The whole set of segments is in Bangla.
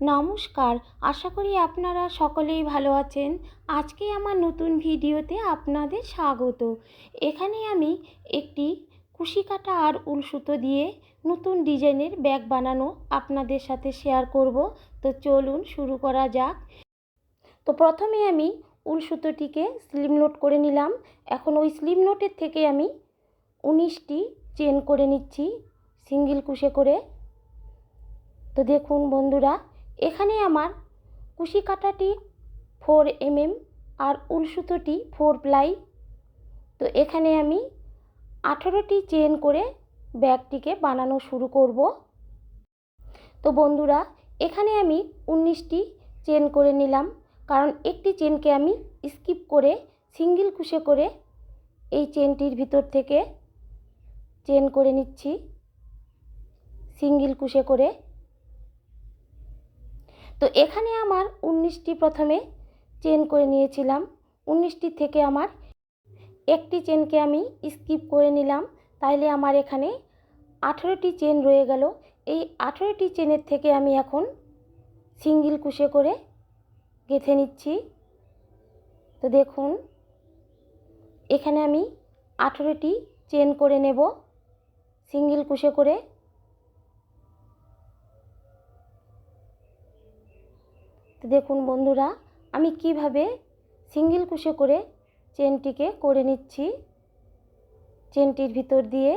নমস্কার, আশা করি আপনারা সকলেই ভালো আছেন। আজকে আমার নতুন ভিডিওতে আপনাদের স্বাগত। এখানে আমি একটি কুশি কাটা আর উল সুতো দিয়ে নতুন ডিজাইনের ব্যাগ বানানো আপনাদের সাথে শেয়ার করব। তো চলুন শুরু করা যাক। তো প্রথমে আমি উল সুতোটিকে স্লিপ নোট করে নিলাম। এখন ওই স্লিপ নোটের থেকে আমি 19টি চেন করে নিচ্ছি সিঙ্গেল কুশি করে। তো দেখুন বন্ধুরা, এখানে আমার কুশি কাটাটি 4 mm আর উল সুতোটি 4 প্লাই। তো এখানে আমি 18টি চেন করে ব্যাগটিকে বানানো শুরু করব। তো বন্ধুরা, এখানে আমি 19টি চেন করে নিলাম, কারণ একটি চেনকে আমি স্কিপ করে সিঙ্গেল কুশি করে এই চেনটির ভিতর থেকে চেন করে নিচ্ছি সিঙ্গেল কুশি করে। তো এখানে আমার 19টি প্রথমে চেন করে নিয়েছিলাম। 19টি থেকে আমার একটি চেনকে আমি স্কিপ করে নিলাম, তাইলে আমার এখানে 18টি চেন রয়ে গেল। এই 18টি চেনের থেকে আমি এখন সিঙ্গেল কুশি করে গেঁথে নিচ্ছি। তো দেখুন, এখানে আমি 18টি চেন করে নেব সিঙ্গেল কুশি করে। তো দেখুন বন্ধুরা, আমি কিভাবে সিঙ্গেল কুশি করে চেনটিকে করে নিচ্ছি চেনটির ভিতর দিয়ে।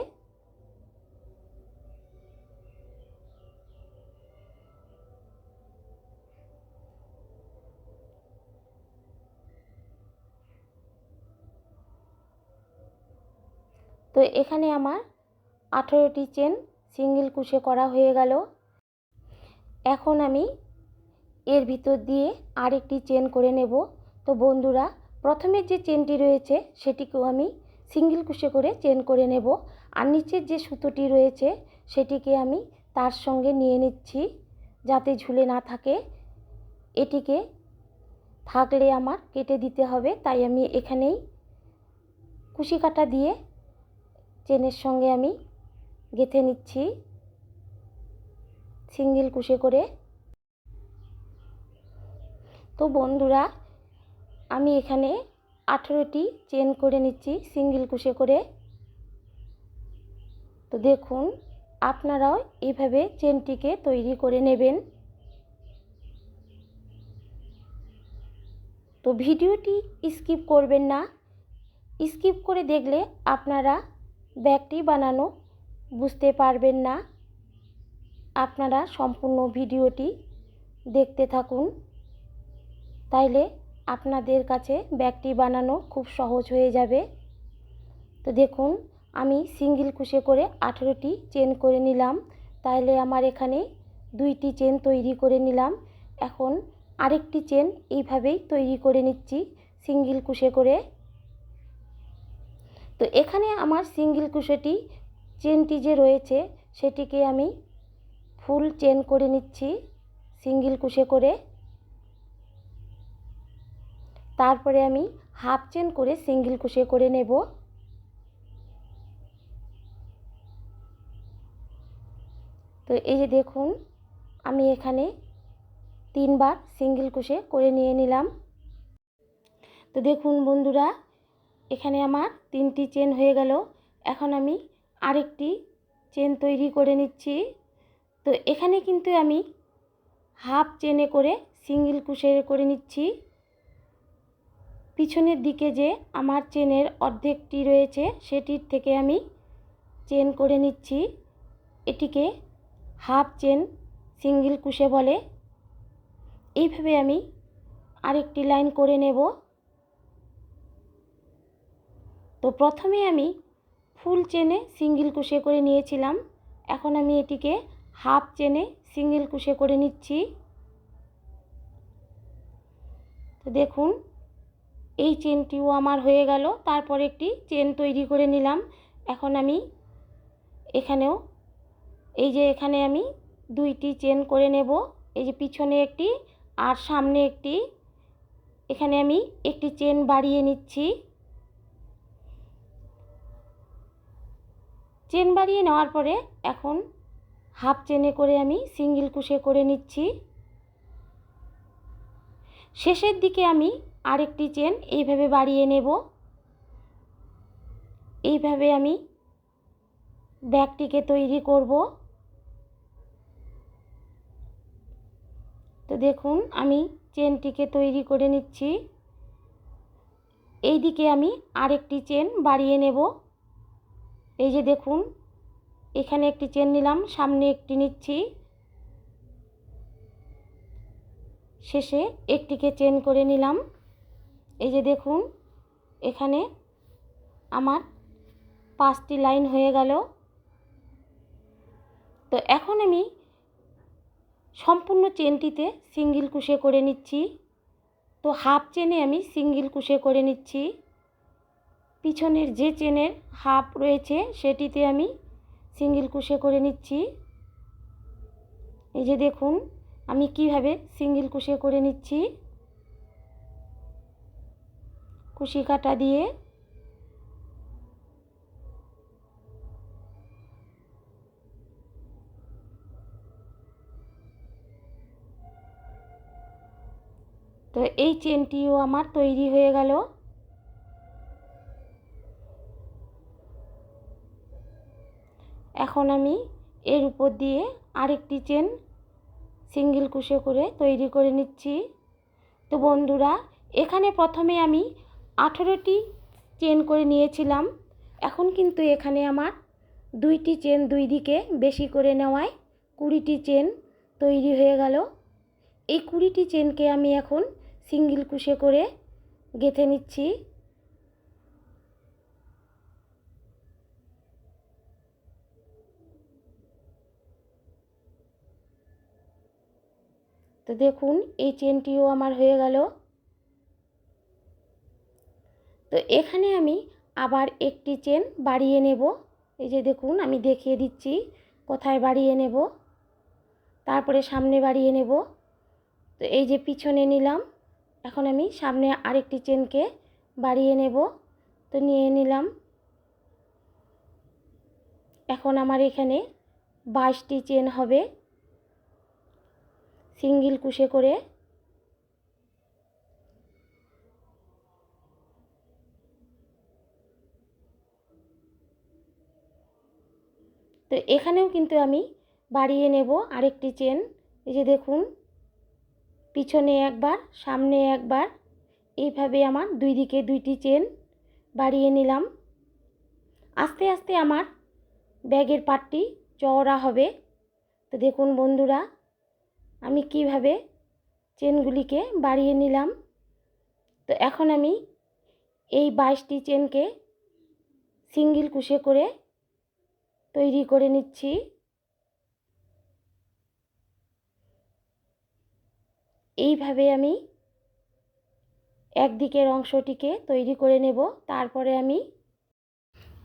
তো এখানে আমার 18টি চেন সিঙ্গেল কুশি করা হয়ে গেল। এখন আমি এর ভিতর দিয়ে আরেকটি চেন করে নেব। তো বন্ধুরা, প্রথমে যে চেনটি রয়েছে সেটিকেও আমি সিঙ্গেল কুশি করে চেন করে নেব, আর নিচের যে সুতোটি রয়েছে সেটিকে আমি তার সঙ্গে নিয়ে নিচ্ছি যাতে ঝুলে না থাকে। এটিকে থাকলে আমার কেটে দিতে হবে, তাই আমি এখানেই কুশি কাটা দিয়ে চেনের সঙ্গে আমি গেঁথে নিচ্ছি সিঙ্গেল কুশি করে। তো বন্ধুরা, আমি এখানে 18টি চেন করে নিচ্ছি সিঙ্গেল কুশি করে। তো দেখুন, আপনারাও এইভাবে চেনটিকে তৈরি করে নেবেন। তো ভিডিওটি স্কিপ করবেন না, স্কিপ করে দেখলে আপনারা ব্যাগটি বানানো বুঝতে পারবেন না। আপনারা সম্পূর্ণ ভিডিওটি দেখতে থাকুন, তাইলে আপনাদের কাছে ব্যাগটি বানানো খুব সহজ হয়ে যাবে। তো দেখুন, আমি সিঙ্গেল কুশি করে 18টি চেন করে নিলাম, তাইলে আমার এখানে 2টি চেন তৈরি করে নিলাম। এখন আরেকটি চেন এইভাবেই তৈরি করে নিচ্ছি সিঙ্গেল কুশি করে। তো এখানে আমার সিঙ্গেল কুশিটি চেনটি যে রয়েছে সেটিকে আমি ফুল চেন করে নিচ্ছি সিঙ্গেল কুশি করে। তারপরে আমি হাফ চেন করে সিঙ্গেল কুশি করে নেব। তো এই যে দেখুন, আমি এখানে 3বার সিঙ্গেল কুশি করে নিয়ে নিলাম। তো দেখুন বন্ধুরা, এখানে আমার 3টি চেন হয়ে গেল। এখন আমি আরেকটি চেন তৈরি করে নিচ্ছি। তো এখানে কিন্তু আমি হাফ চেনে করে সিঙ্গেল কুশি করে নিচ্ছি। পিছনের দিকে যে আমার চেনের অর্ধেকটি রয়েছে সেটির থেকে আমি চেন করে নিচ্ছি। এটিকে হাফ চেন সিঙ্গেল কুশি বলে। এইভাবে আমি আরেকটি লাইন করে নেব। তো প্রথমে আমি ফুল চেনে সিঙ্গেল কুশি করে নিয়েছিলাম, এখন আমি এটিকে হাফ চেনে সিঙ্গেল কুশি করে নিচ্ছি। তো দেখুন, এই চেনটিও আমার হয়ে গেল। তারপর একটি চেন তৈরি করে নিলাম। এখন আমি এখানেও এই যে এখানে আমি 2টি চেন করে নেব। এই যে পিছনে একটি আর সামনে একটি, এখানে আমি একটি চেন বাড়িয়ে নিচ্ছি। চেন বাড়িয়ে নেওয়ার পরে এখন হাফ চেনে করে আমি সিঙ্গেল কুশি করে নিচ্ছি। শেষের দিকে আমি আরেকটি চেন এইভাবে বাড়িয়ে নেব। এইভাবে আমি ব্যাগটিকে তৈরি করব। তো দেখুন আমি চেনটিকে তৈরি করে নিচ্ছি। এই দিকে আমি আরেকটি চেন বাড়িয়ে নেব। এই যে দেখুন এখানে একটি চেন নিলাম, সামনে একটি নিচ্ছি, শেষে একটিকে চেন করে নিলাম। এই যে দেখুন এখানে আমার 5টি লাইন হয়ে গেল। তো এখন আমি সম্পূর্ণ চেনটিতে সিঙ্গেল ক্রোশে করে নিচ্ছি। তো হাফ চেনে আমি সিঙ্গেল ক্রোশে করে নিচ্ছি। পিছনের যে চেনের হাফ রয়েছে সেটিতে আমি সিঙ্গেল ক্রোশে করে নিচ্ছি। এই যে দেখুন আমি কিভাবে সিঙ্গেল ক্রোশে করে নিচ্ছি কুশি কাটা দিয়ে। তো এই চেনটিও আমার তৈরি হয়ে গেল। এখন আমি এর উপর দিয়ে আরেকটি চেন সিঙ্গেল ক্রোশে করে তৈরি করে নিচ্ছি। তো বন্ধুরা এখানে প্রথমে আমি 18টি চেন করে নিয়েছিলাম। এখন কিন্তু এখানে আমার 2টি চেন দুই দিকে বেশি করে নেওয়ায় 20টি চেন তৈরি হয়ে গেল। এই 20টি চেনকে আমি এখন সিঙ্গেল ক্রোশে করে গেঁথে নিচ্ছি। তো দেখুন এই চেনটিও আমার হয়ে গেল। তো এখানে আমি আবার একটি চেন বাড়িয়ে নেব। এই যে দেখুন আমি দেখিয়ে দিচ্ছি কোথায় বাড়িয়ে নেব, তারপরে সামনে বাড়িয়ে নেব। তো এই যে পিছনে নিলাম, এখন আমি সামনে আরেকটি চেনকে বাড়িয়ে নেব। তো নিয়ে নিলাম। এখন আমার এখানে 22টি চেন হবে সিঙ্গেল ক্রোশে করে। তো এখানেও কিন্তু আমি বাড়িয়ে নেব আরেকটি চেন। এই যে দেখুন পিছনে একবার সামনে একবার, এইভাবে আমার দুই দিকে 2টি চেন বাড়িয়ে নিলাম। আস্তে আস্তে আমার ব্যাগের পাটটি চওড়া হবে। তো দেখুন বন্ধুরা আমি কিভাবে চেনগুলিকে বাড়িয়ে নিলাম। তো এখন আমি এই 22টি চেনকে সিঙ্গেল ক্রোশে করে তৈরি করে নিচ্ছি। এইভাবে আমি একদিকের অংশটিকে তৈরি করে নেব। তারপরে আমি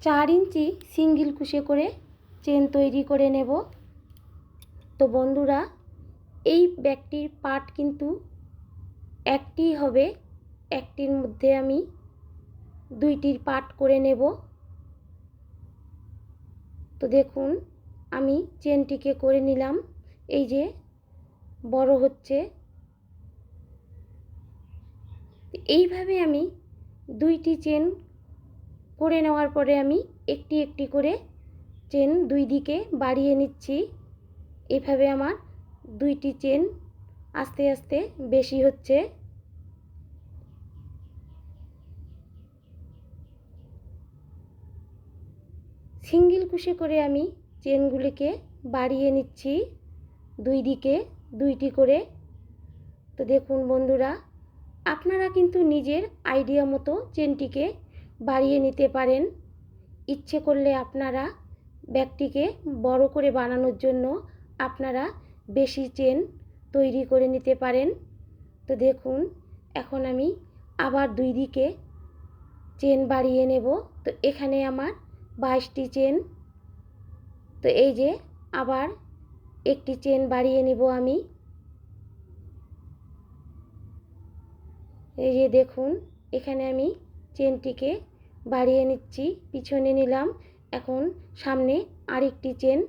4 ইঞ্চি সিঙ্গেল ক্রোশে করে চেন তৈরি করে নেব। তো বন্ধুরা এই ব্যাগটির পার্ট কিন্তু একটি হবে, একটির মধ্যে আমি 2টির পার্ট করে নেব। তো দেখুন আমি চেনটিকে করে নিলাম, এই যে বড় হচ্ছে। এইভাবে আমি 2টি চেন করে নেওয়ার পরে আমি একটি একটি করে চেন দুই দিকে বাড়িয়ে নিচ্ছি। এভাবে আমার 2টি চেন আস্তে আস্তে বেশি হচ্ছে। সিঙ্গেল ক্রোশে করে আমি চেনগুলিকে বাড়িয়ে নিচ্ছি দুই দিকে 2টি করে। তো দেখুন বন্ধুরা আপনারা কিন্তু নিজের আইডিয়া মতো চেনটিকে বাড়িয়ে নিতে পারেন। ইচ্ছে করলে আপনারা ব্যাগটিকে বড় করে বানানোর জন্য আপনারা বেশি চেন তৈরি করে নিতে পারেন। তো দেখুন এখন আমি আবার দুই দিকে চেন বাড়িয়ে নেব। তো এখানে আমার 22টি চেন। তো এই যে আবার একটি চেন বাড়িয়ে নেব আমি। এই যে দেখুন এখানে আমি চেনটিকে বাড়িয়ে নিচ্ছি, পিছনে নিলাম। এখন সামনে আরেকটি চেন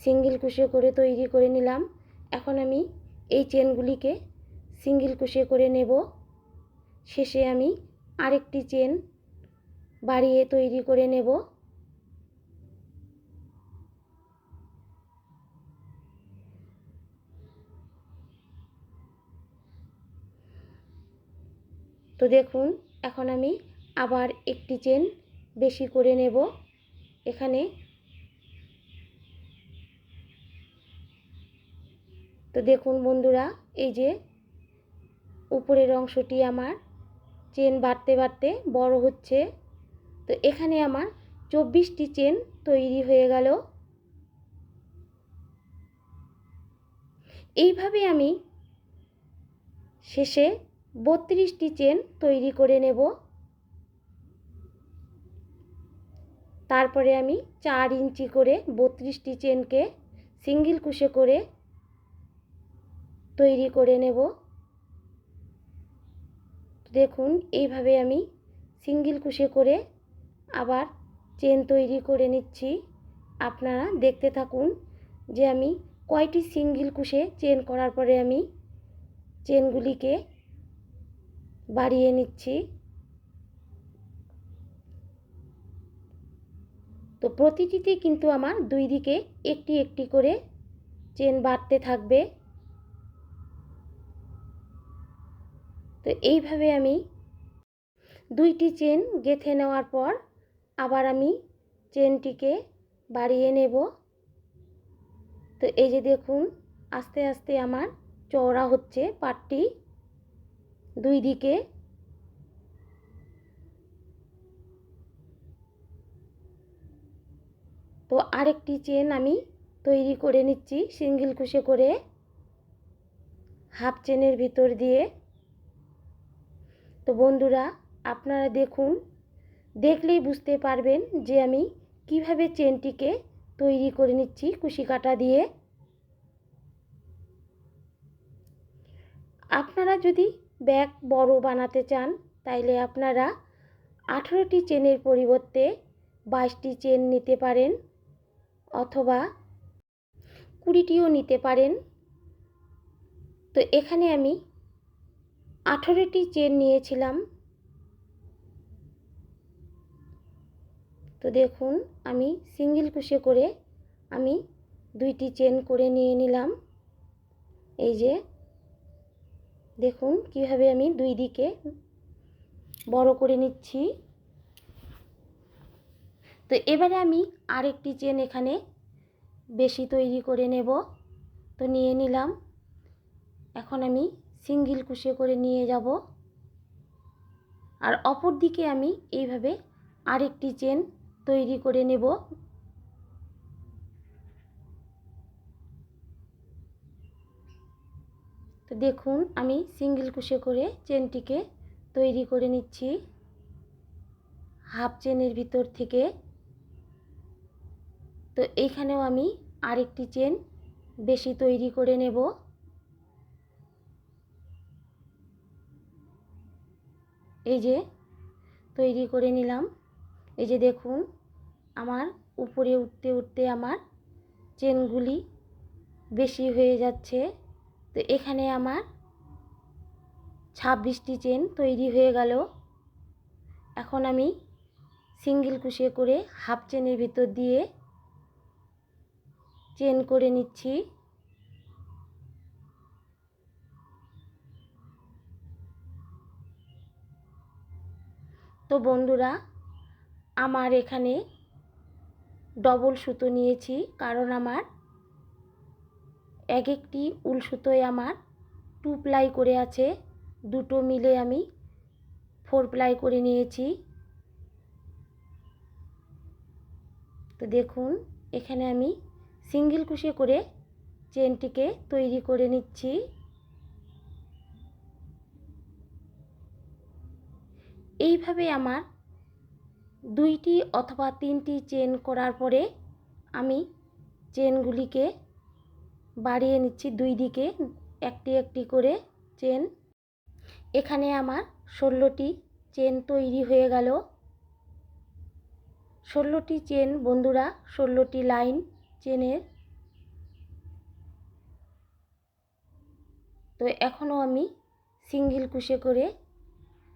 সিঙ্গেল ক্রোশে করে তৈরি করে নিলাম। এখন আমি এই চেনগুলিকে সিঙ্গেল ক্রোশে করে নেব। শেষে আমি আরেকটি চেন বাড়িয়ে তৈরি করে নেব। তো দেখুন, এখন আমি আবার একটি চেন বেশি করে নেব এখানে। তো দেখুন বন্ধুরা, এই যে উপরের অংশটি আমার চেন বাড়তে বাড়তে বড় হচ্ছে। তো এখানে আমার 24টি চেন তৈরি হয়ে গেল। এইভাবে আমি শেষে 32টি চেন তৈরি করে নেব। তারপরে আমি 4 ইঞ্চি করে 32টি চেনকে সিঙ্গেল ক্রোশে করে তৈরি করে নেব। দেখুন, এইভাবে আমি সিঙ্গেল ক্রোশে করে আবার চেন তৈরি করে নিচ্ছি। আপনারা দেখতে থাকুন যে আমি কয়টি সিঙ্গেল ক্রোশে চেন করার পরে আমি চেনগুলিকে বাড়িয়ে নিচ্ছি। তো প্রতিটিতে কিন্তু আমার দুই দিকে একটি একটি করে চেন বাড়তে থাকবে। তো এইভাবে আমি দুইটি চেন গেঁথে নেওয়ার পর আবার আমি চেনটিকে বাড়িয়ে নেব। তো এই যে দেখুন, আস্তে আস্তে আমার চওড়া হচ্ছে পাটটি দুই দিকে। তো আরেকটি চেন আমি তৈরি করে নিচ্ছি সিঙ্গেল ক্রোশে করে হাফ চেনের ভিতর দিয়ে। তো বন্ধুরা, আপনারা দেখুন, দেখলেই বুঝতে পারবেন যে আমি কিভাবে চেনটিকে তৈরি করে নিচ্ছি কুশি কাঁটা দিয়ে। আপনারা যদি ব্যাগ বড় বানাতে চান তাইলে আপনারা 18টি চেনের পরিবর্তে 22টি চেন নিতে পারেন, অথবা 20টিও নিতে পারেন। তো এখানে আমি 18টি চেন নিয়েছিলাম। তো দেখুন, আমি সিঙ্গেল ক্রোশে করে আমি দুইটি চেন করে নিয়ে নিলাম। এই যে দেখুন কিভাবে আমি দুই দিকে বড় করে নিচ্ছি। তো এবারে আমি আরেকটি চেন এখানে বেশি তৈরি করে নেব। তো নিয়ে নিলাম। এখন আমি সিঙ্গেল ক্রোশে করে নিয়ে যাব, আর অপর দিকে আমি এইভাবে আরেকটি চেন তৈরি করে নেব। তো দেখুন, আমি সিঙ্গেল ক্রোশে করে চেনটিকে তৈরি করে নিচ্ছি হাফ চেনের ভিতর থেকে। তো এইখানেও আমি আরেকটি চেন বেশি তৈরি করে নেব। এই যে তৈরি করে নিলাম। এই যে দেখুন, আমার উপরে উঠতে উঠতে আমার চেনগুলি বেশি হয়ে যাচ্ছে। তো এখানে আমার 26টি চেন তৈরি হয়ে গেল। এখন আমি সিঙ্গেল ক্রোশে করে হাফ চেনের ভিতর দিয়ে চেন করে নিচ্ছি। তো বন্ধুরা, আমার এখানে ডবল সুতো নিয়েছি, কারণ আমার এক একটি উল সুতোয় আমার 2 প্লাই করে আছে, দুটো মিলে আমি 4 প্লাই করে নিয়েছি। তো দেখুন, এখানে আমি সিঙ্গেল ক্রোশে করে চেনটিকে তৈরি করে নিচ্ছি। এইভাবে আমার 2টি অথবা 3টি চেন করার পরে আমি চেনগুলিকে বাড়িয়ে নিচ্ছি দুই দিকে একটি একটি করে চেন। এখানে আমার 16টি চেন তৈরি হয়ে গেল। 16টি চেন বন্ধুরা, 16টি লাইন চেনের। তো এখনও আমি সিঙ্গেল কুশি করে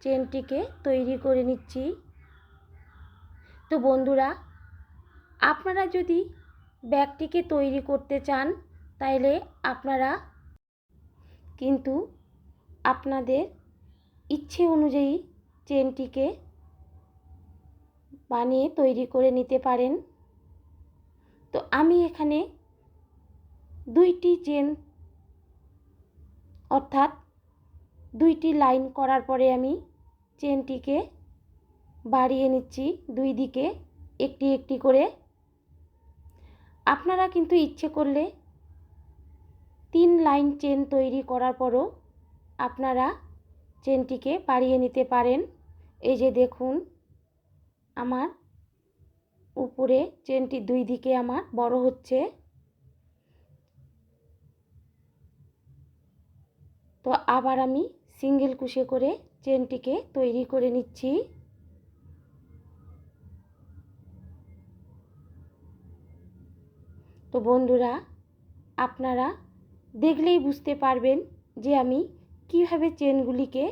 চেনটিকে তৈরি করে নিচ্ছি। তো বন্ধুরা, আপনারা যদি ব্যাগটিকে তৈরি করতে চান তাইলে আপনারা কিন্তু আপনাদের ইচ্ছে অনুযায়ী চেনটিকে বানিয়ে তৈরি করে নিতে পারেন। তো আমি এখানে 2টি চেন অর্থাৎ 2টি লাইন করার পরে আমি চেনটিকে বাড়িয়ে নিচ্ছি 2 দিকে একটি একটি করে। আপনারা কিন্তু ইচ্ছে করলে 3 লাইন চেন তৈরি করার পরও আপনারা চেনটিকে বাড়িয়ে নিতে পারেন। এই যে দেখুন, আমার উপরে চেনটি 2 দিকে আমার বড় হচ্ছে। তো আবার আমি সিঙ্গেল কুশি করে চেনটিকে তৈরি করে নিচ্ছি। তো বন্ধুরা, আপনারা দেখলেই বুঝতে পারবেন যে আমি কিভাবে চেনগুলিকে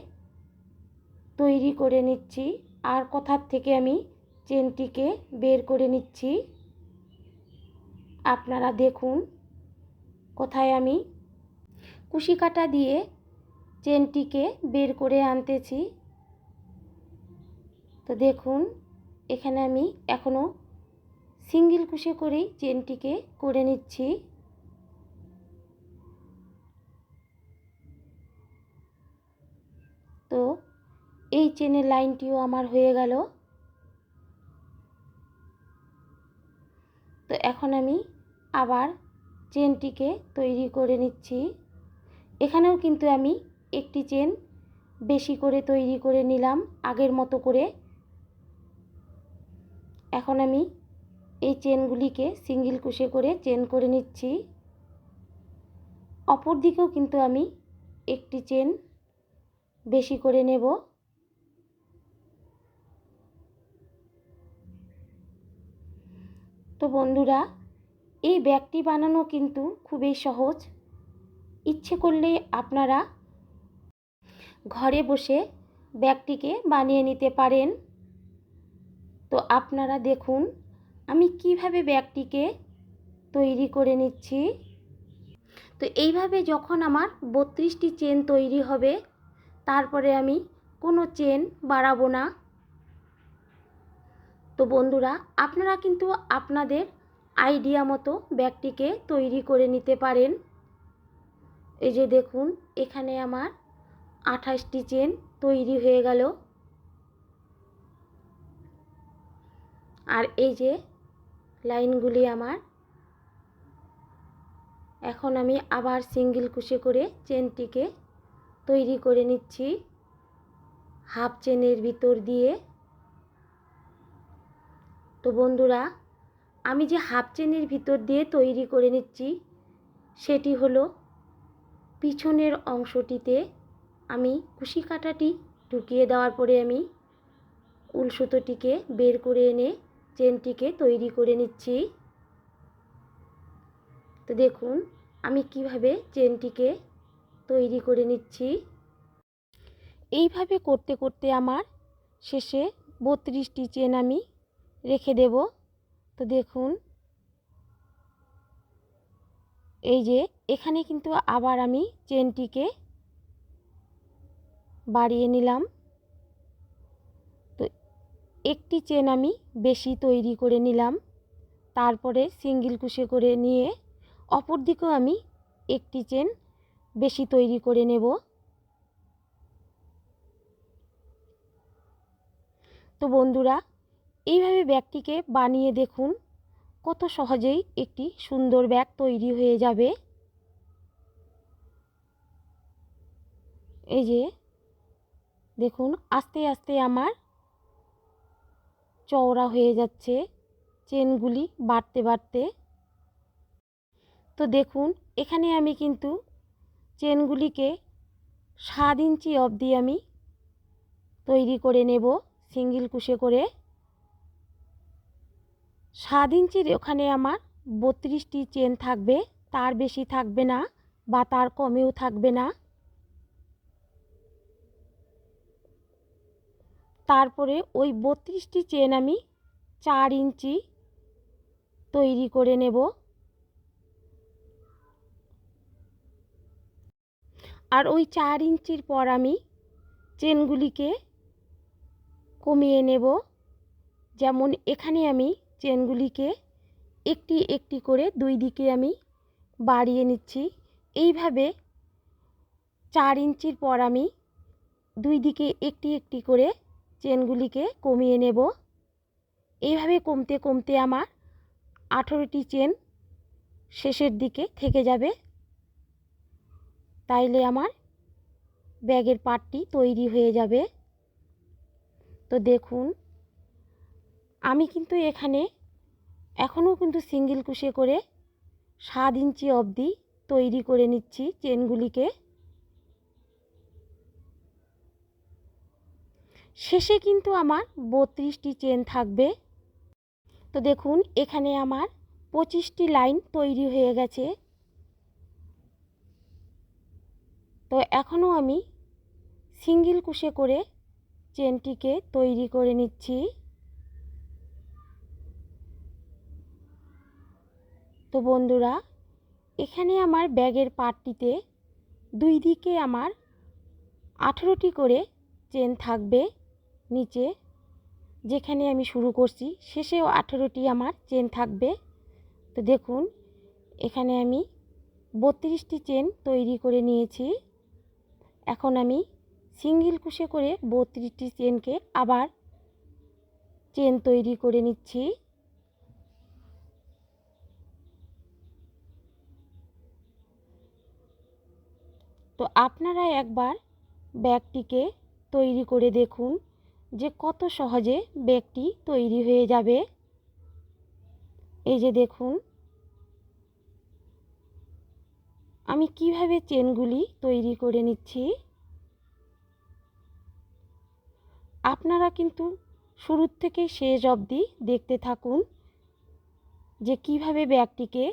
তৈরি করে নিচ্ছি আর কোথার থেকে আমি চেনটিকে বের করে নিচ্ছি। আপনারা দেখুন কোথায় আমি কুশি কাটা দিয়ে চেনটিকে বের করে আনতেছি। তো দেখুন, এখানে আমি এখনও সিঙ্গেল কুশি করেই চেনটিকে করে নিচ্ছি। তো এই চেনের লাইনটিও আমার হয়ে গেল। তো এখন আমি আবার চেনটিকে তৈরি করে নিচ্ছি। এখানেও কিন্তু আমি একটি চেন বেশি করে তৈরি করে নিলাম আগের মতো করে। এখন আমি এই চেনগুলিকে সিঙ্গেল কুশি করে চেন করে নিচ্ছি। অপর দিকেও কিন্তু আমি একটি চেন বেশি করে নেব। তো বন্ধুরা, এই ব্যাগটি বানানো কিন্তু খুবই সহজ। ইচ্ছে করলে আপনারা ঘরে বসে ব্যাগটিকে বানিয়ে নিতে পারেন। তো আপনারা দেখুন আমি কিভাবে ব্যাগটিকে তৈরি করে নিচ্ছি। তো এইভাবে যখন আমার 32টি চেন তৈরি হবে তারপরে আমি কোনো চেন বাড়াবো না। তো বন্ধুরা, আপনারা কিন্তু আপনাদের আইডিয়া মতো ব্যাগটিকে তৈরি করে নিতে পারেন। এই যে দেখুন, এখানে আমার 28টি চেন তৈরি হয়ে গেল। আর এই যে লাইনগুলি আমার, এখন আমি আবার সিঙ্গেল কুশি করে চেনটিকে তৈরি করে নিচ্ছি হাফ চেনের ভিতর দিয়ে। তো বন্ধুরা, আমি যে হাফ চেনের ভিতর দিয়ে তৈরি করে নিচ্ছি সেটি হলো পিছনের অংশটিতে আমি কুশি কাঁটাটি ঢুকিয়ে দেওয়ার পরে আমি উল সুতোটিকে বের করে এনে চেনটিকে তৈরি করে নিচ্ছি। তো দেখুন আমি কিভাবে চেনটিকে তৈরি করে নিচ্ছি। এইভাবে করতে করতে আমার শেষে 32টি চেন আমি রেখে দেব। তো দেখুন, এই যে এখানে কিন্তু আবার আমি চেনটিকে বাড়িয়ে নিলাম। তো একটি চেন আমি বেশি তৈরি করে নিলাম, তারপরে সিঙ্গেল কুশি করে নিয়ে অপর দিকেও আমি একটি চেন বেশি তৈরি করে নেব। তো বন্ধুরা, এইভাবে ব্যাগটিকে বানিয়ে দেখুন কত সহজেই একটি সুন্দর ব্যাগ তৈরি হয়ে যাবে। এই যে দেখুন আস্তে আস্তে আমার চওড়া হয়ে যাচ্ছে চেনগুলি বাড়তে বাড়তে। তো দেখুন এখানে আমি কিন্তু চেনগুলিকে 7 ইঞ্চি অবধি আমি তৈরি করে নেব সিঙ্গেল কুশি করে। 7 ইঞ্চির ওখানে আমার 32টি চেন থাকবে, তার বেশি থাকবে না বা তার কমেও থাকবে না। তারপরে ওই 32টি চেন আমি 4 ইঞ্চি তৈরি করে নেব। আর ওই 4 ইঞ্চির পর আমি চেনগুলিকে কমিয়ে নেব। যেমন এখানে আমি চেনগুলিকে একটি একটি করে দুই দিকে আমি বাড়িয়ে নিচ্ছি। এইভাবে 4 ইঞ্চির পর আমি দুই দিকে একটি একটি করে চেনগুলিকে কমিয়ে নেব। এইভাবে কমতে কমতে আমার 18টি চেন শেষের দিকে থেকে যাবে। তাইলে আমার ব্যাগের পার্টটি তৈরি হয়ে যাবে। তো দেখুন আমি কিন্তু এখানে এখনও কিন্তু সিঙ্গেল কুশি করে 7 ইঞ্চি অবধি তৈরি করে নিচ্ছি চেনগুলিকে। শেষে কিন্তু আমার 32টি চেন থাকবে। তো দেখুন এখানে আমার 25টি লাইন তৈরি হয়ে গেছে। তো এখনও আমি সিঙ্গেল কুশি করে চেনটিকে তৈরি করে নিচ্ছি। তো বন্ধুরা এখানে আমার ব্যাগের পার্টটিতে দুই দিকে আমার 18টি করে চেন থাকবে। নিচে যেখানে আমি শুরু করছি শেষেও 18টি আমার চেন থাকবে। তো দেখুন এখানে আমি 32টি চেন তৈরি করে নিয়েছি। এখন আমি সিঙ্গেল কুশি করে 32টি চেনকে আবার চেন তৈরি করে নিচ্ছি। তো আপনারা একবার ব্যাগটিকে তৈরি করে দেখুন যে কত সহজে ব্যাগটি তৈরি হয়ে যাবে। এই যে দেখুন আমি কিভাবে চেনগুলি তৈরি করে নিচ্ছি। আপনারা কিন্তু শুরু থেকে শেষ অবধি দেখতে থাকুন যে কিভাবে ব্যাগটিকে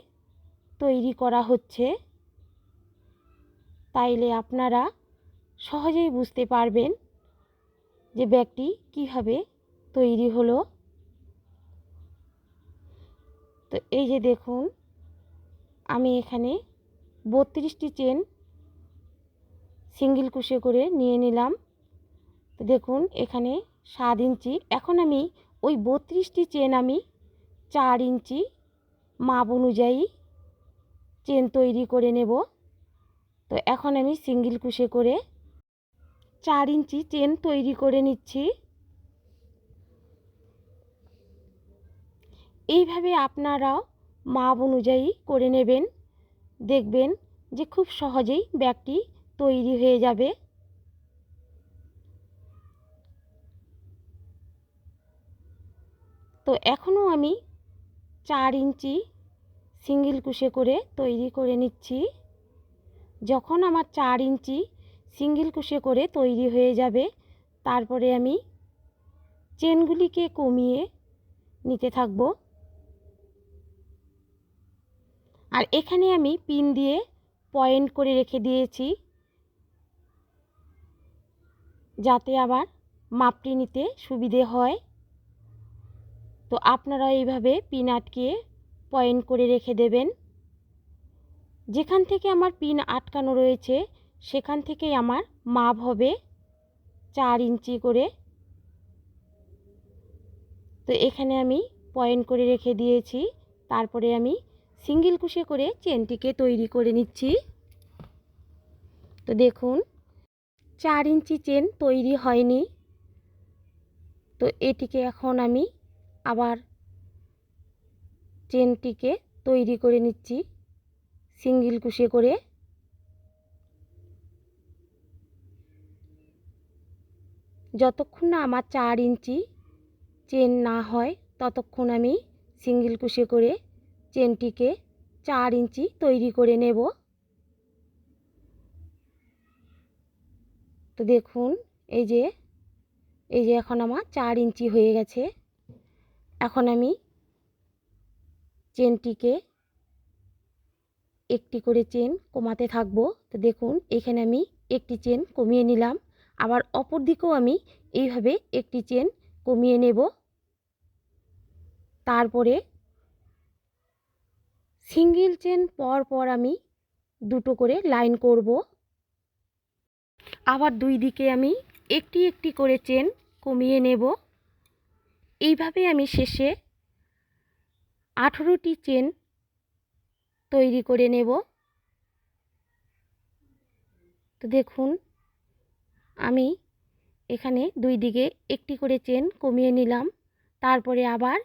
তৈরি করা হচ্ছে। তাইলে আপনারা সহজেই বুঝতে পারবেন যে ব্যাগটি কিভাবে তৈরি হলো। তো এই যে দেখুন আমি এখানে 32টি চেন সিঙ্গেল কুশি করে নিয়ে নিলাম। তো দেখুন এখানে 7 ইঞ্চি। এখন আমি ওই 32টি চেন আমি 4 ইঞ্চি মাপ অনুযায়ী চেন তৈরি করে নেব। তো এখন আমি সিঙ্গেল কুশি করে 4 ইঞ্চি চেন তৈরি করে নিচ্ছি। এইভাবে আপনারাও মাপ অনুযায়ী করে নেবেন, দেখবেন যে খুব সহজেই ব্যাগটি তৈরি হয়ে যাবে। তো এখনও আমি 4 ইঞ্চি সিঙ্গেল কুশি করে তৈরি করে নিচ্ছি। যখন আমার 4 ইঞ্চি সিঙ্গেল কুশি করে তৈরি হয়ে যাবে তারপরে আমি চেনগুলিকে কমিয়ে নিতে থাকবো। আর এখানে আমি পিন দিয়ে পয়েন্ট করে রেখে দিয়েছি যাতে আবার মাপটি নিতে সুবিধে হয়। তো আপনারা এইভাবে পিন আটকিয়ে পয়েন্ট করে রেখে দেবেন। যেখান থেকে আমার পিন আটকানো রয়েছে সেখান থেকেই আমার মাপ হবে 4 ইঞ্চি করে। তো এখানে আমি পয়েন্ট করে রেখে দিয়েছি। তারপরে আমি সিঙ্গেল কুশি করে চেনটিকে তৈরি করে নিচ্ছি। তো দেখুন 4 ইঞ্চি চেন তৈরি হয়নি। তো এটিকে এখন আমি আবার চেনটিকে তৈরি করে নিচ্ছি সিঙ্গেল কুশি করে। যতক্ষণ না আমার 4 ইঞ্চি চেন না হয় ততক্ষণ আমি সিঙ্গেল কুশি করে চেনটিকে 4 ইঞ্চি তৈরি করে নেব। তো দেখুন এই যে এখন আমার 4 ইঞ্চি হয়ে গেছে। এখন আমি চেনটিকে একটি করে চেন কমাতে থাকবো। তো দেখুন এখানে আমি একটি চেন কমিয়ে নিলাম, আবার অপর দিকেও আমি এইভাবে একটি চেন কমিয়ে নেব। তারপরে সিঙ্গেল চেন পর পর আমি দুটো করে লাইন করব। আবার দুই দিকে আমি একটি একটি করে চেন কমিয়ে নেব। এইভাবে আমি শেষে 18টি চেন তৈরি করে নেব। তো দেখুন আমি এখানে দুই দিকে একটি করে চেন কমিয়ে নিলাম। তারপরে আবার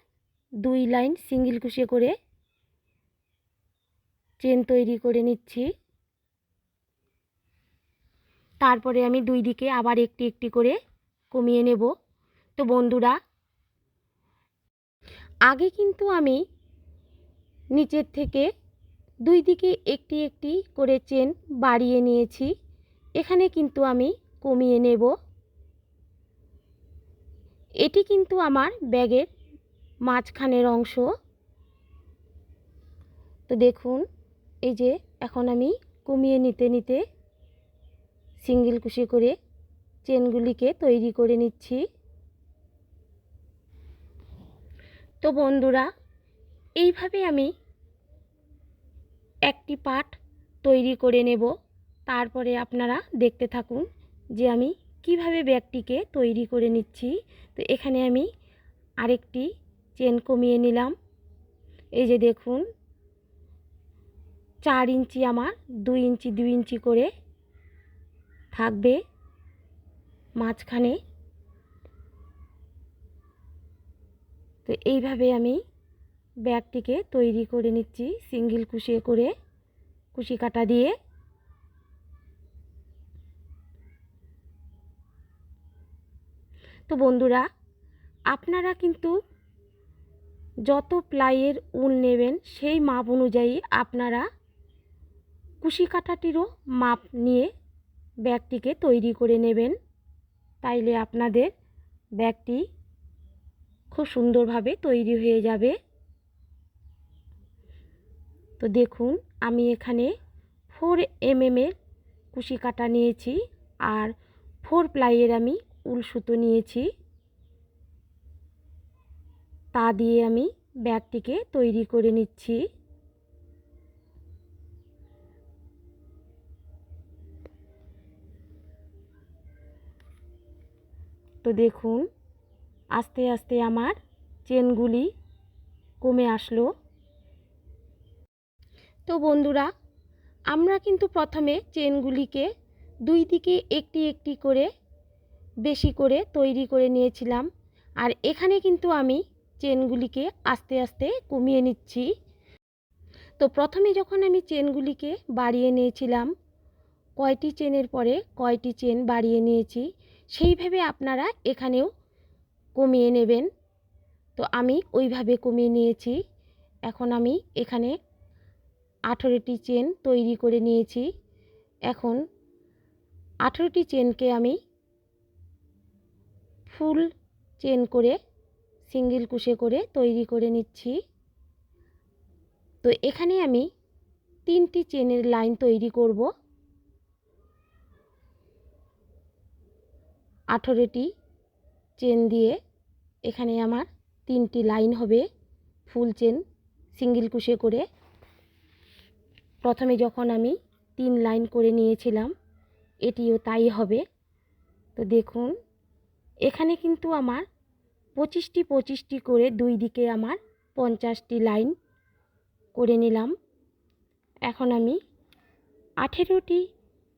দুই লাইন সিঙ্গেল কুশি করে চেন তৈরি করে নিচ্ছি। তারপরে আমি দুই দিকে আবার একটি একটি করে কমিয়ে নেব। তো বন্ধুরা, আগে কিন্তু আমি নিচের থেকে দুই দিকে একটি একটি করে চেন বাড়িয়ে নিয়েছি। এখানে কিন্তু আমি কমিয়ে নেব। এটি কিন্তু আমার ব্যাগের মাঝখানের অংশ। তো দেখুন এই যে এখন আমি কমিয়ে নিতে নিতে সিঙ্গেল কুশি করে চেনগুলিকে তৈরি করে নিচ্ছি। তো বন্ধুরা, এইভাবে আমি একটি পার্ট তৈরি করে নেব। তারপরে আপনারা দেখতে থাকুন যে আমি কিভাবে ব্যাগটিকে তৈরি করে নিচ্ছি। তো এখানে আমি আরেকটি চেন কমিয়ে নিলাম। এই যে দেখুন 4 ইঞ্চি আমার 2 ইঞ্চি 2 ইঞ্চি করে থাকবে মাঝখানে। তো এইভাবে আমি ব্যাগটিকে তৈরি করে নিচ্ছি সিঙ্গেল কুশি করে কুশি কাটা দিয়ে। তো বন্ধুরা, আপনারা কিন্তু যত প্লাইয়ের উল নেবেন সেই মাপ অনুযায়ী আপনারা কুশি কাটাটিরও মাপ নিয়ে ব্যাগটিকে তৈরি করে নেবেন। তাইলে আপনাদের ব্যাগটি খুব সুন্দরভাবে তৈরি হয়ে যাবে। তো দেখুন আমি এখানে 4 mm এর কুশি কাটা নিয়েছি আর 4 প্লাইয়ের আমি উল সুতো নিয়েছি। তা দিয়ে আমি ব্যাগটিকে তৈরি করে নিচ্ছি। তো দেখুন আস্তে আস্তে আমার চেনগুলি কমে আসলো। তো বন্ধুরা, আমরা কিন্তু প্রথমে চেনগুলিকে দুই দিকে একটি একটি করে বেশি করে তৈরি করে নিয়েছিলাম। আর এখানে কিন্তু আমি চেনগুলিকে আস্তে আস্তে কমিয়ে নিচ্ছি। তো প্রথমে যখন আমি চেনগুলিকে বাড়িয়ে নিয়েছিলাম, কয়টি চেনের পরে কয়টি চেন বাড়িয়ে নিয়েছি, সেইভাবে আপনারা এখানেও কমিয়ে নেবেন। তো আমি ওইভাবে কমিয়ে নিয়েছি। এখন আমি এখানে 18টি চেন তৈরি করে নিয়েছি। এখন 18টি চেনকে আমি ফুল চেন করে সিঙ্গেল কুশি করে তৈরি করে নিচ্ছি। তো এখানে আমি 3টি চেনের লাইন তৈরি করব। 18টি চেন দিয়ে এখানে আমার 3টি লাইন হবে ফুল চেন সিঙ্গেল কুশি করে। প্রথমে যখন আমি 3 লাইন করে নিয়েছিলাম, এটিও তাই হবে। তো দেখুন এখানে কিন্তু আমার 25টি 25টি করে দুই দিকে আমার 50টি লাইন করে নিলাম। এখন আমি 18টি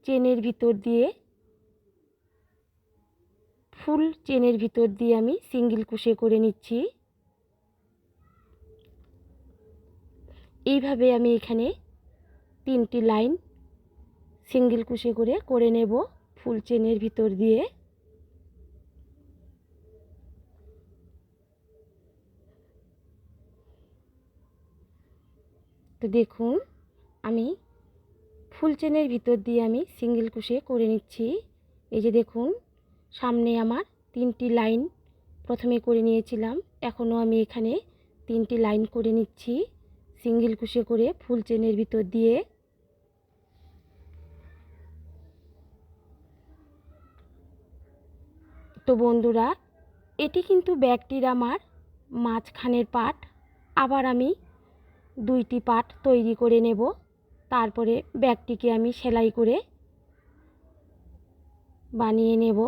চেনের ভিতর দিয়ে ফুল চেনের ভিতর দিয়ে আমি সিঙ্গেল কুশি করে নিচ্ছি। এইভাবে আমি এখানে 3টি লাইন সিঙ্গেল কুশি করে নেব ফুল চেনের ভিতর দিয়ে। তো দেখুন আমি ফুল চেনের ভিতর দিয়ে আমি সিঙ্গেল কুশি করে নিচ্ছি। এই যে দেখুন সামনে আমার 3টি লাইন প্রথমে করে নিয়েছিলাম, এখনও আমি এখানে 3টি লাইন করে নিচ্ছি সিঙ্গেল কুশি করে ফুল চেনের ভিতর দিয়ে। তো বন্ধুরা, এটি কিন্তু ব্যাগটির আমার মাঝখানের পার্ট। আবার আমি 2টি পার্ট তৈরি করে নেব। তারপরে ব্যাগটিকে আমি সেলাই করে বানিয়ে নেব।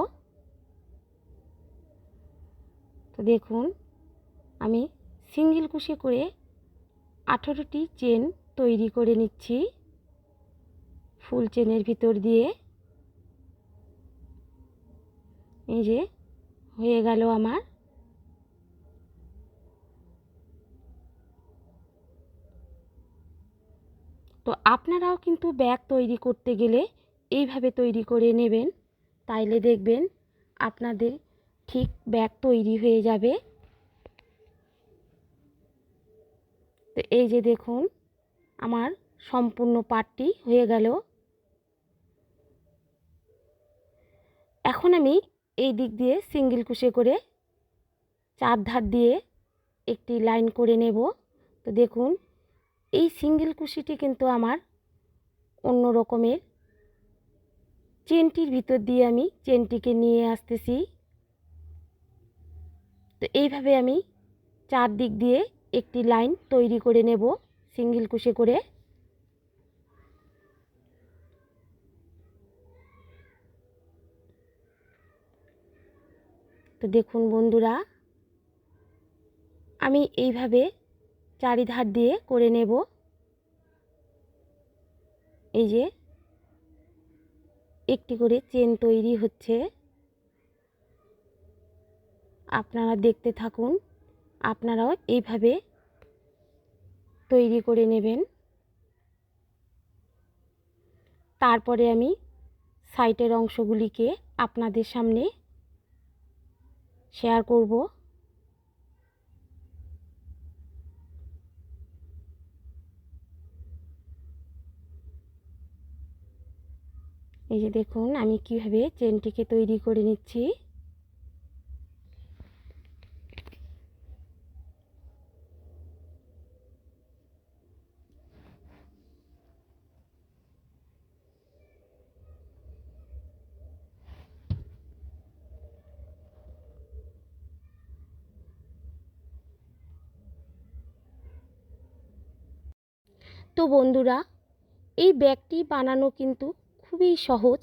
তো দেখুন, আমি সিঙ্গেল কুশি করে 18টি চেন তৈরি করে নিচ্ছি ফুল চেনের ভিতর দিয়ে। এই যে হয়ে গেল আমার। তো আপনারাও কিন্তু ব্যাগ তৈরি করতে গেলে এইভাবে তৈরি করে নেবেন, তাইলে দেখবেন আপনাদের ঠিক ব্যাগ তৈরি হয়ে যাবে। তো এই যে দেখুন, আমার সম্পূর্ণ পার্টটি হয়ে গেল। এখন আমি এই দিক দিয়ে সিঙ্গেল কুশি করে 4 ধার দিয়ে একটি লাইন করে নেব। তো দেখুন, এই সিঙ্গেল কুশিটি কিন্তু আমার অন্য রকমের। চেনটির ভিতর দিয়ে আমি চেনটিকে নিয়ে আসতেছি। তো এইভাবে আমি 4 দিক দিয়ে একটি লাইন তৈরি করে নেব সিঙ্গেল কুশি করে। তো দেখুন বন্ধুরা, আমি এইভাবে চারিধার দিয়ে করে নেব। এই যে একটি করে চেন তৈরি হচ্ছে, আপনারা দেখতে থাকুন। আপনারাও এইভাবে তৈরি করে নেবেন। তারপরে আমি সাইডের অংশগুলিকে আপনাদের সামনে শেয়ার করব। এই যে দেখুন, আমি কিভাবে চেনটিকে তৈরি করে নিচ্ছি। তো বন্ধুরা, এই ব্যাগটি বানানো কিন্তু খুবই সহজ।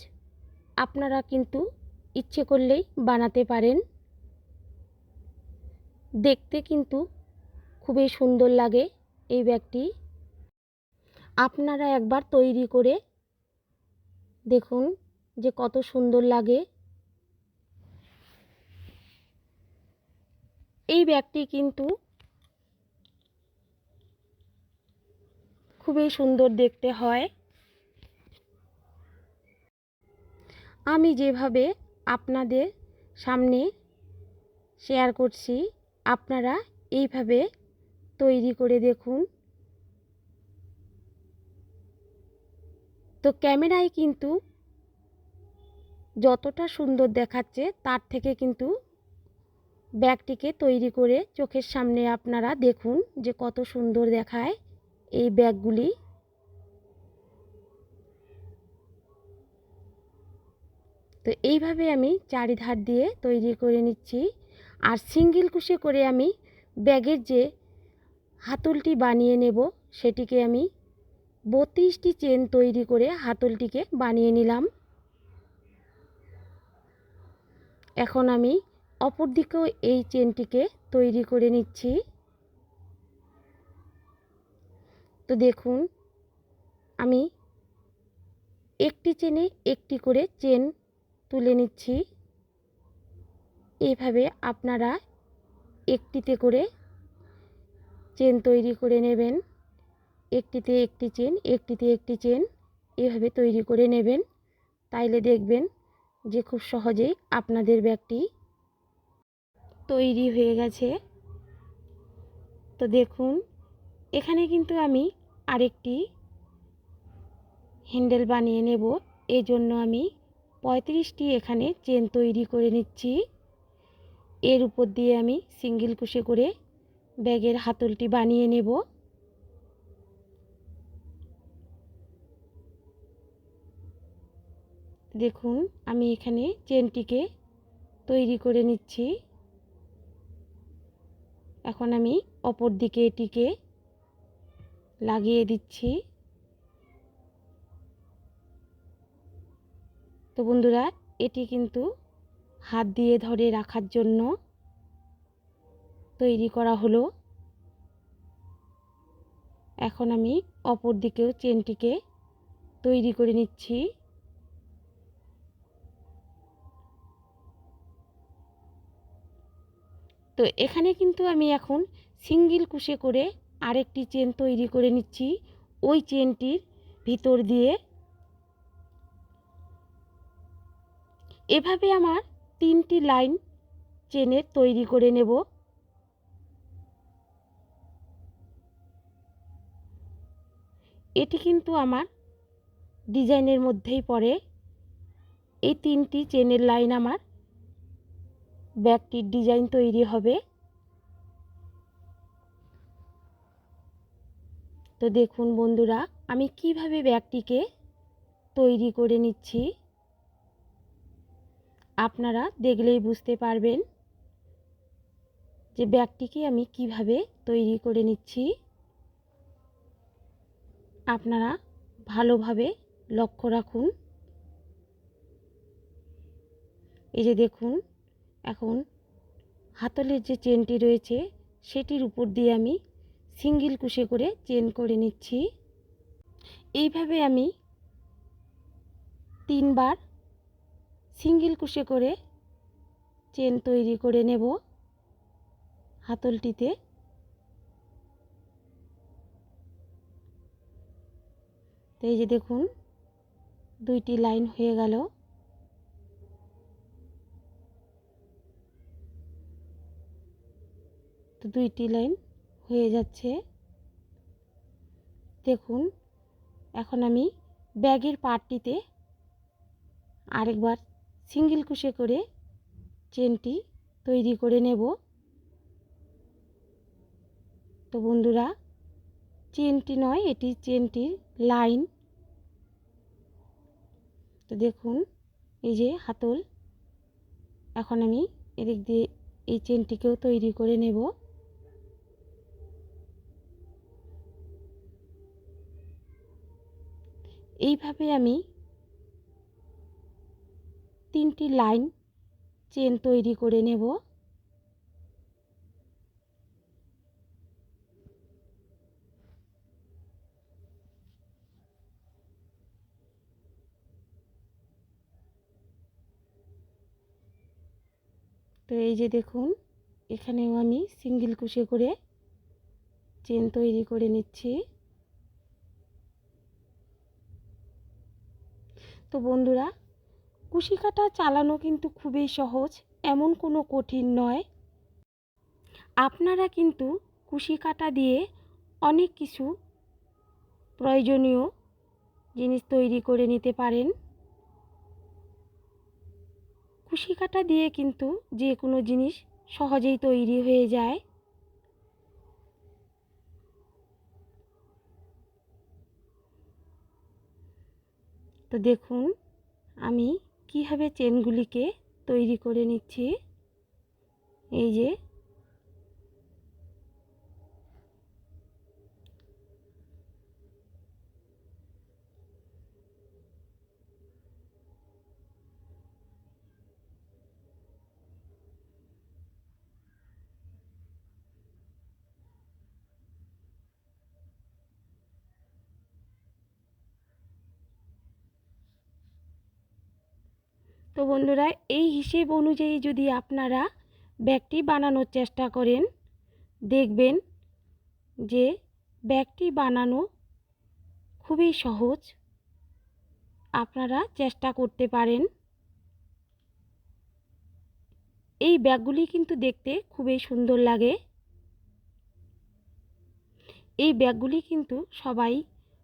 আপনারা কিন্তু ইচ্ছে করলেই বানাতে পারেন। দেখতে কিন্তু খুবই সুন্দর লাগে এই ব্যাগটি। আপনারা একবার তৈরি করে দেখুন যে কত সুন্দর লাগে। এই ব্যাগটি কিন্তু খুবই সুন্দর দেখতে হয়। আমি যেভাবে আপনাদের সামনে শেয়ার করছি, আপনারা এইভাবে তৈরি করে দেখুন। তো ক্যামেরায় কিন্তু যতটা সুন্দর দেখাচ্ছে তার থেকে কিন্তু ব্যাগটিকে তৈরি করে চোখের সামনে আপনারা দেখুন যে কত সুন্দর দেখায় এই ব্যাগগুলি। তো এইভাবে আমি চারিধার দিয়ে তৈরি করে নিচ্ছি। আর সিঙ্গেল কুশি করে আমি ব্যাগের যে হাতলটি বানিয়ে নেব, সেটিকে আমি 32টি চেন তৈরি করে হাতলটিকে বানিয়ে নিলাম। এখন আমি অপর দিকেও এই চেনটিকে তৈরি করে নিচ্ছি। তো দেখুন, আমি একটি চেনে একটি করে চেন তুলে নিচ্ছি। এইভাবে আপনারা একটিতে করে চেন তৈরি করে নেবেন। একটিতে একটি চেন, একটিতে একটি চেন, এভাবে তৈরি করে নেবেন। তাইলে দেখবেন যে খুব সহজেই আপনাদের ব্যাগটি তৈরি হয়ে গেছে। তো দেখুন, এখানে কিন্তু আমি আরেকটি হ্যান্ডেল বানিয়ে নেব। এজন্য আমি 35টি এখানে চেন তৈরি করে নিচ্ছি। এর উপর দিয়ে আমি সিঙ্গেল কুশি করে ব্যাগের হাতলটি বানিয়ে নেব। দেখুন, আমি এখানে চেনটিকে তৈরি করে নিচ্ছি। এখন আমি অপর দিকে এটিকে লাগিয়ে দিচ্ছি। তো বন্ধুরা, এটি কিন্তু হাত দিয়ে ধরে রাখার জন্য তৈরি করা হলো। এখন আমি অপর দিকেও চেনটিকে তৈরি করে নিচ্ছি। তো এখানে কিন্তু আমি এখন সিঙ্গেল কুশি করে আরেকটি চেন তৈরি করে নিচ্ছি ওই চেনটির ভিতর দিয়ে। এভাবে আমার 3টি লাইন চেনের তৈরি করে নেব। এটি কিন্তু আমার ডিজাইনের মধ্যেই পড়ে। এই 3টি চেনের লাইন আমার ব্যাগটির ডিজাইন তৈরি হবে। তো দেখুন বন্ধুরা, আমি কিভাবে ব্যাগটিকে তৈরি করে নিচ্ছি। আপনারা দেখলেই বুঝতে পারবেন যে ব্যাগটিকে আমি কিভাবে তৈরি করে নিচ্ছি। আপনারা ভালোভাবে লক্ষ্য রাখুন। এই যে দেখুন, এখন হাতলের যে চেনটি রয়েছে সেটির উপর দিয়ে আমি সিঙ্গেল কুশি করে চেন করে নিচ্ছি। এইভাবে আমি 3বার সিঙ্গেল কুশি করে চেন তৈরি করে নেব হাতলটিতে। তো এই যে দেখুন, 2টি লাইন হয়ে গেল। তো 2টি লাইন হয়ে যাচ্ছে। দেখুন, এখন আমি ব্যাগের পাটটিতে আরেকবার সিঙ্গেল কুশি করে চেনটি তৈরি করে নেব। তো বন্ধুরা, চেনটি নয়, এটি চেনটির লাইন। তো দেখুন, এই যে হাতল, এখন আমি এদিক দিয়ে এই চেনটিকেও তৈরি করে নেব। এইভাবে আমি 3টি লাইন চেন তৈরি করে নেব। তো এই যে দেখুন, এখানেও আমি সিঙ্গেল কুশি করে চেন তৈরি করে নিচ্ছি। তো বন্ধুরা, কুশি কাটা চালানো কিন্তু খুবই সহজ, এমন কোনো কঠিন নয়। আপনারা কিন্তু কুশি কাটা দিয়ে অনেক কিছু প্রয়োজনীয় জিনিস তৈরি করে নিতে পারেন। কুশি কাটা দিয়ে কিন্তু যে কোনো জিনিস সহজেই তৈরি হয়ে যায়। তো দেখুন, আমি কিভাবে চেনগুলিকে তৈরি করে নিচ্ছি। এই যে তো বন্ধুরা, এই হিসেব অনুযায়ী যদি আপনারা ব্যাগটি বানানোর চেষ্টা করেন, দেখবেন যে ব্যাগটি বানানো খুবই সহজ। আপনারা চেষ্টা করতে পারেন। এই ব্যাগগুলি কিন্তু দেখতে খুবই সুন্দর লাগে। এই ব্যাগগুলি কিন্তু সবাই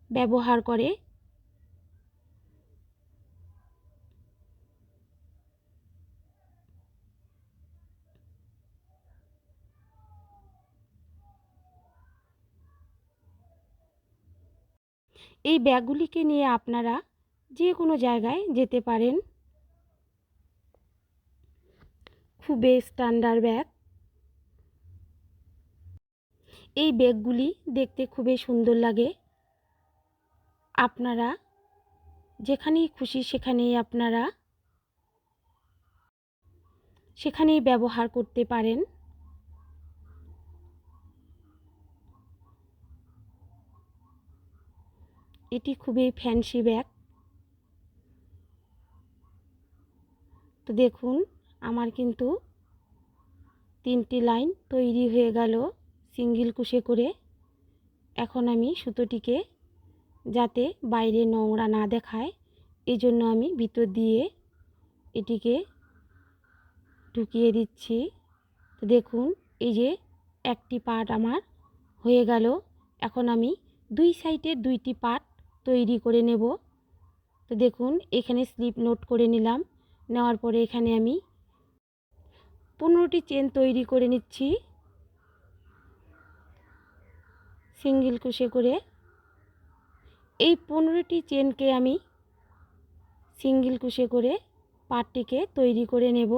ব্যবহার করে। এই ব্যাগগুলিকে নিয়ে আপনারা যে কোনো জায়গায় যেতে পারেন। খুবই স্ট্যান্ডার্ড ব্যাগ। এই ব্যাগগুলি দেখতে খুবই সুন্দর লাগে। আপনারা যেখানেই খুশি সেখানেই ব্যবহার করতে পারেন। এটি খুবই ফ্যান্সি ব্যাগ। তো দেখুন আমার কিন্তু 3টি লাইন তৈরি হয়ে গেল সিঙ্গেল কুশি করে। এখন আমি সুতোটিকে যাতে বাইরে নোংরা না দেখায় এজন্য আমি ভিতর দিয়ে এটিকে ঢুকিয়ে দিচ্ছি। তো দেখুন এই যে একটি পার্ট আমার হয়ে গেল। এখন আমি দুই সাইডের 2টি পার্ট তৈরি করে নেব। তো দেখুন এখানে স্লিপ নোট করে নিলাম। নেওয়ার পরে এখানে আমি 15টি চেন তৈরি করে নিচ্ছি সিঙ্গেল কুশি করে। এই 15টি চেনকে আমি সিঙ্গেল কুশি করে পার্টটিকে তৈরি করে নেব।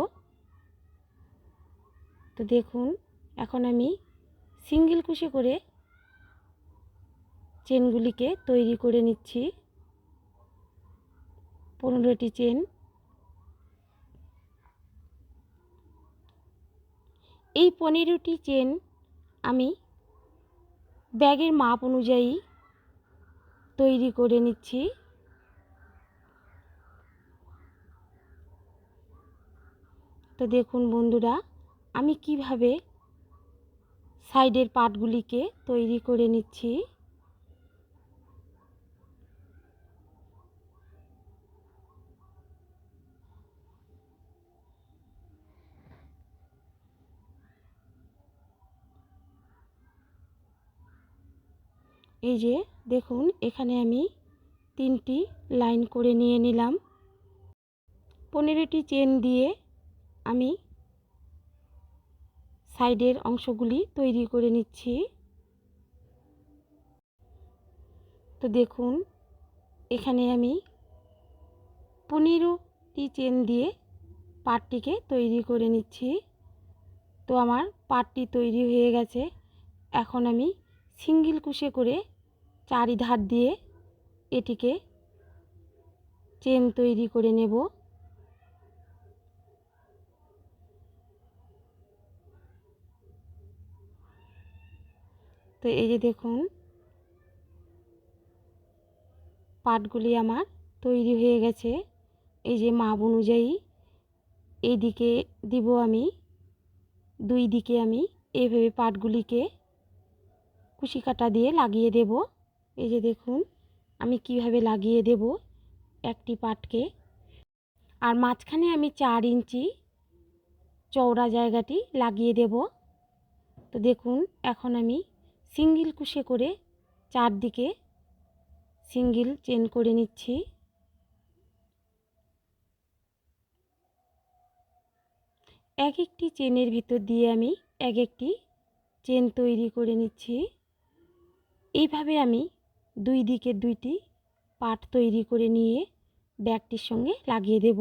তো দেখুন এখন আমি সিঙ্গেল কুশি করে চেনগুলিকে তৈরি করে নিচ্ছি 15টি চেন। এই 15টি চেন আমি ব্যাগের মাপ অনুযায়ী তৈরি করে নিচ্ছি। তো দেখুন বন্ধুরা আমি কিভাবে সাইডের পার্টগুলিকে তৈরি করে নিচ্ছি। এই যে দেখুন এখানে আমি 3টি লাইন করে নিয়ে নিলাম। 15টি চেন দিয়ে আমি সাইডের অংশগুলি তৈরি করে নিচ্ছি। তো দেখুন এখানে আমি 15টি চেন দিয়ে পার্টটিকে তৈরি করে নিচ্ছি। তো আমার পার্টটি তৈরি হয়ে গেছে। এখন আমি সিঙ্গেল কুশি করে চারিধার দিয়ে এটিকে চেন তৈরি করে নেব। তো এই যে দেখুন পার্টগুলি আমার তৈরি হয়ে গেছে। এই যে মাপ অনুযায়ী এই দিকে দিব আমি, 2 দিকে আমি এইভাবে পার্টগুলিকে কুশি কাটা দিয়ে লাগিয়ে দেব। এই যে দেখুন আমি কিভাবে লাগিয়ে দেব একটি পার্টকে। আর মাঝখানে আমি 4 ইঞ্চি চওড়া জায়গাটি লাগিয়ে দেব। তো দেখুন এখন আমি সিঙ্গেল কুশি করে চারদিকে সিঙ্গেল চেন করে নিচ্ছি। এক একটি চেনের ভিতর দিয়ে আমি এক একটি চেন তৈরি করে নিচ্ছি। এইভাবে আমি 2 দিকে 2টি পার্ট তৈরি করে নিয়ে ব্যাগটির সঙ্গে লাগিয়ে দেব।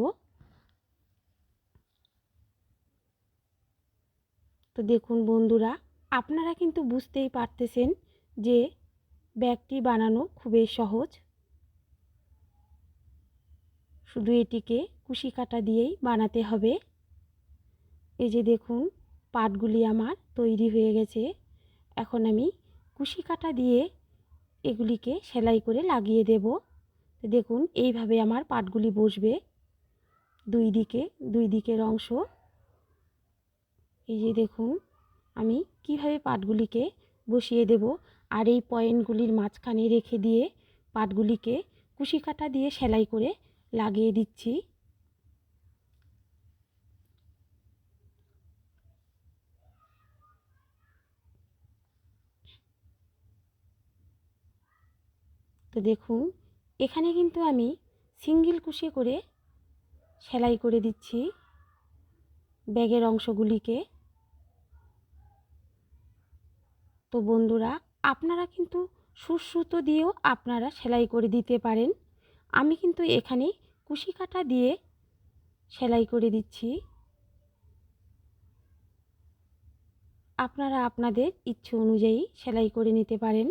তো দেখুন বন্ধুরা আপনারা কিন্তু বুঝতেই পারতেছেন যে ব্যাগটি বানানো খুবই সহজ। শুধু এটিকে কুশি কাটা দিয়েই বানাতে হবে। এই যে দেখুন পার্টগুলি আমার তৈরি হয়ে গেছে। এখন আমি কুশি কাটা দিয়ে এগুলিকে সেলাই করে লাগিয়ে দেব। তো দেখুন এইভাবে আমার পার্টগুলি বসবে 2 দিকের অংশ। এই যে দেখুন আমি কিভাবে পার্টগুলিকে বসিয়ে দেব। আর এই পয়েন্টগুলির মাঝখানে রেখে দিয়ে পার্টগুলিকে কুশি কাটা দিয়ে সেলাই করে লাগিয়ে দিচ্ছি। তো দেখুন এখানে কিন্তু আমি সিঙ্গেল কুশি করে সেলাই করে দিচ্ছি ব্যাগের অংশগুলিকে। তো বন্ধুরা আপনারা কিন্তু সুতো দিয়েও আপনারা সেলাই করে দিতে পারেন। আমি কিন্তু এখানে কুশি কাটা দিয়ে সেলাই করে দিচ্ছি। আপনারা আপনাদের ইচ্ছে অনুযায়ী সেলাই করে নিতে পারেন।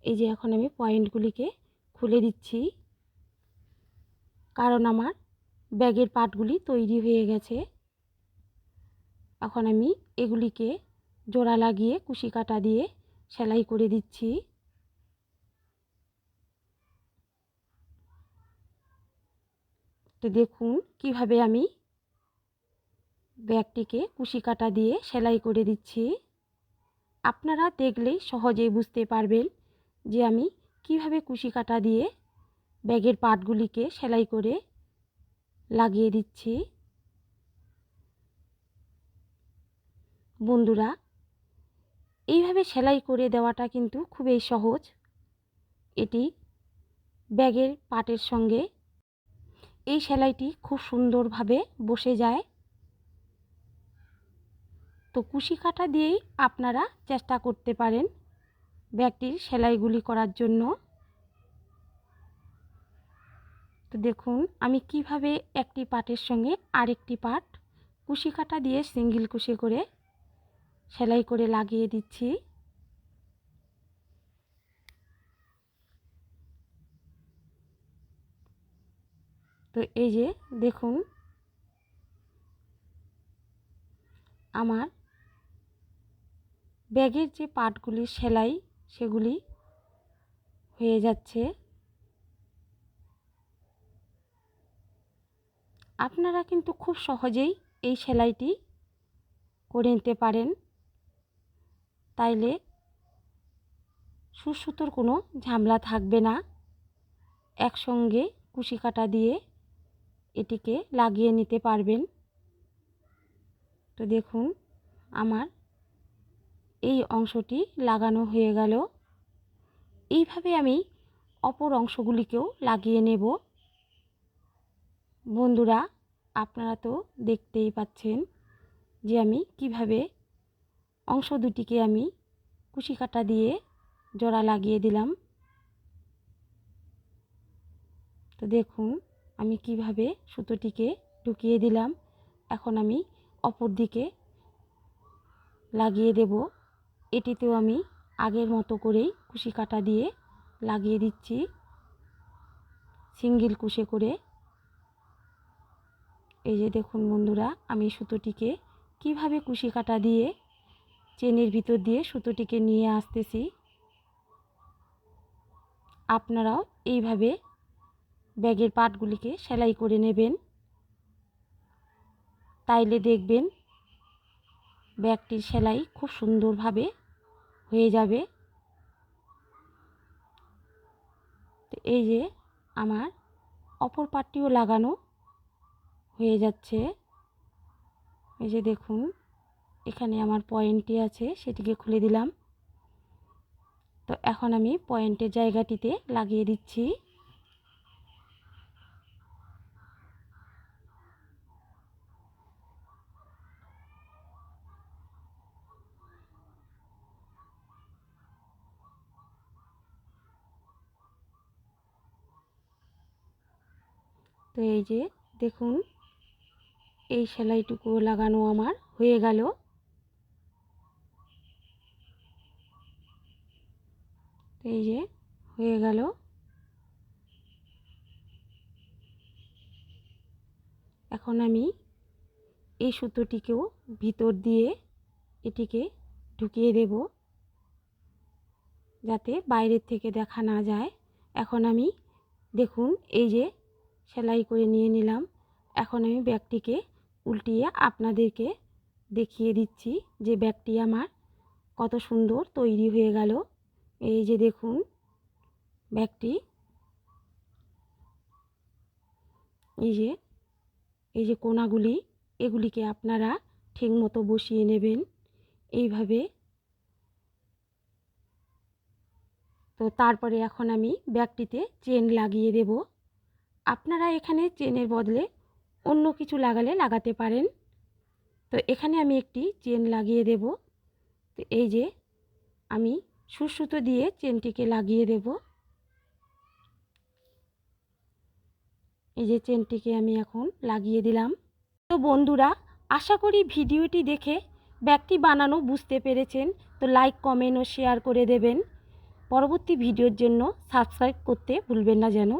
এই যে এখন আমি পয়েন্টগুলিকে খুলে দিচ্ছি, কারণ আমার ব্যাগের পার্টগুলি তৈরি হয়ে গেছে। এখন আমি এগুলিকে জোড়া লাগিয়ে কুশি কাটা দিয়ে সেলাই করে দিচ্ছি। তো দেখুন কিভাবে আমি ব্যাগটিকে কুশি কাটা দিয়ে সেলাই করে দিচ্ছি। আপনারা দেখলেই সহজেই বুঝতে পারবেন যে আমি কিভাবে কুশি কাটা দিয়ে ব্যাগের পার্টগুলিকে সেলাই করে লাগিয়ে দিচ্ছি। বন্ধুরা, এইভাবে সেলাই করে দেওয়াটা কিন্তু খুবই সহজ। এটি ব্যাগের পার্টের সঙ্গে এই সেলাইটি খুব সুন্দরভাবে বসে যায়। তো কুশি কাটা দিয়েই আপনারা চেষ্টা করতে পারেন ব্যাগটির সেলাইগুলি করার জন্য। তো দেখুন আমি কিভাবে একটি পার্টের সঙ্গে আরেকটি পার্ট কুশি কাটা দিয়ে সিঙ্গেল কুশি করে সেলাই করে লাগিয়ে দিচ্ছি। তো এই যে দেখুন আমার ব্যাগের যে পার্টগুলি সেলাই সেগুলি হয়ে যাচ্ছে। আপনারা কিন্তু খুব সহজেই এই সেলাইটি করে নিতে পারেন, তাইলে সুতোর কোনো ঝামেলা থাকবে না। একসঙ্গে কুশি কাটা দিয়ে এটিকে লাগিয়ে নিতে পারবেন। তো দেখুন আমার এই অংশটি লাগানো হয়ে গেল। এইভাবে আমি অপর অংশগুলিকেও লাগিয়ে নেব। বন্ধুরা, আপনারা তো দেখতেই পাচ্ছেন যে আমি কিভাবে অংশ দুটিকে আমি কুশি কাটা দিয়ে জোড়া লাগিয়ে দিলাম। তো দেখুন আমি কিভাবে সুতোটিকে ঢুকিয়ে দিলাম। এখন আমি অপর দিকে লাগিয়ে দেব। এটিতেও আমি আগের মতো করেই কুশি কাটা দিয়ে লাগিয়ে দিচ্ছি সিঙ্গেল কুশি করে। এই যে দেখুন বন্ধুরা, আমি সুতোটিকে কিভাবে কুশি কাটা দিয়ে চেনের ভিতর দিয়ে সুতোটিকে নিয়ে আসতেছি। আপনারাও এইভাবে ব্যাগের পার্টগুলিকে সেলাই করে নেবেন, তাইলে দেখবেন ব্যাগটির সেলাই খুব সুন্দরভাবে হয়ে যাবে। তো এই যে আমার অপর পার্টটিও লাগানো হয়ে যাচ্ছে। এই যে দেখুন এখানে আমার পয়েন্টটি আছে, সেটিকে খুলে দিলাম। তো এখন আমি পয়েন্টের জায়গাটিতে লাগিয়ে দিচ্ছি। তো এই যে দেখুন এই সেলাইটুকু লাগানো আমার হয়ে গেল। এই যে হয়ে গেল। এখন আমি এই সুতোটিকেও ভিতর দিয়ে এটিকে ঢুকিয়ে দেব, যাতে বাইরের থেকে দেখা না যায়। এখন আমি দেখুন এই যে সেলাই করে নিয়ে নিলাম। এখন আমি ব্যাগটিকে উল্টিয়ে আপনাদেরকে দেখিয়ে দিচ্ছি যে ব্যাগটি আমার কত সুন্দর তৈরি হয়ে গেল। এই যে দেখুন ব্যাগটি, এই যে কোনাগুলি, এগুলিকে আপনারা ঠিক মতো বসিয়ে নেবেন এইভাবে। তো তারপরে এখন আমি ব্যাগটিতে চেন লাগিয়ে দেব। আপনারা এখানে চেনের বদলে অন্য কিছু লাগাতে পারেন। তো এখানে আমি একটি চেন লাগিয়ে দেব। তো এই যে আমি সুতো দিয়ে চেনটিকে লাগিয়ে দেব। এই যে চেনটিকে আমি এখন লাগিয়ে দিলাম। তো বন্ধুরা, আশা করি ভিডিওটি দেখে ব্যাগটি বানানো বুঝতে পেরেছেন তো লাইক কমেন্ট ও শেয়ার করে দেবেন। পরবর্তী ভিডিওর জন্য সাবস্ক্রাইব করতে ভুলবেন না যেন।